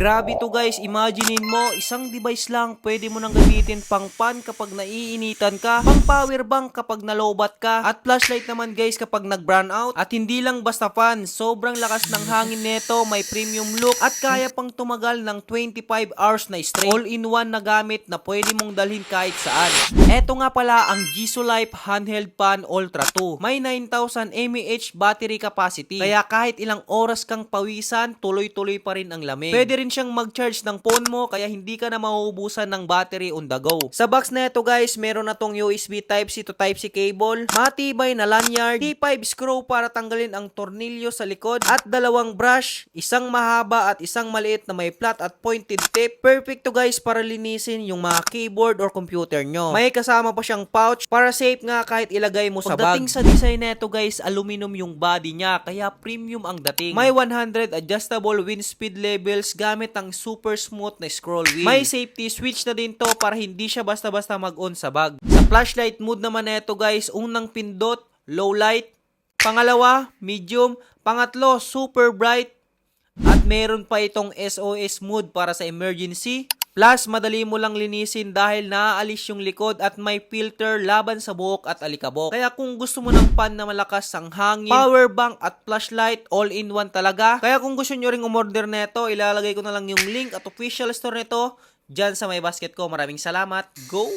Grabe to guys, imaginein mo, isang device lang pwede mo nang gamitin pang fan kapag naiinitan ka, pang power bank kapag nalobat ka, at flashlight naman guys kapag nag-brown out. At hindi lang basta fan, sobrang lakas ng hangin nito, may premium look, at kaya pang tumagal ng 25 hours na straight. All-in-one na gamit na pwede mong dalhin kahit saan. Eto nga pala ang Gisulife Handheld Fan Ultra 2. May 9,000 mAh battery capacity, kaya kahit ilang oras kang pawisan, tuloy-tuloy pa rin ang lamig. Pwede rin siyang mag-charge ng phone mo kaya hindi ka na mauubusan ng battery on the go. Sa box na ito guys, meron na tong USB Type-C to Type-C cable, matibay na lanyard, T5 screw para tanggalin ang tornilyo sa likod, at dalawang brush, isang mahaba at isang maliit na may flat at pointed tip. Perfect to guys para linisin yung mga keyboard or computer nyo. May kasama pa siyang pouch para safe nga kahit ilagay mo sa bag. Pagdating sa design na ito guys, aluminum yung body niya kaya premium ang dating. May 100 adjustable wind speed levels gamit ang super smooth na scroll wheel. May safety switch na din to para hindi siya basta-basta mag-on sa bag. Sa flashlight mode naman na ito guys, unang pindot, low light, pangalawa, medium, pangatlo, super bright, at meron pa itong SOS mode para sa emergency. Plus, madali mo lang linisin dahil naaalis yung likod at may filter laban sa buhok at alikabok. Kaya kung gusto mo ng fan na malakas ang hangin, power bank at flashlight, all-in-one talaga. Kaya kung gusto nyo ring umorder neto, ilalagay ko na lang yung link at official store nito dyan sa may basket ko. Maraming salamat. Go!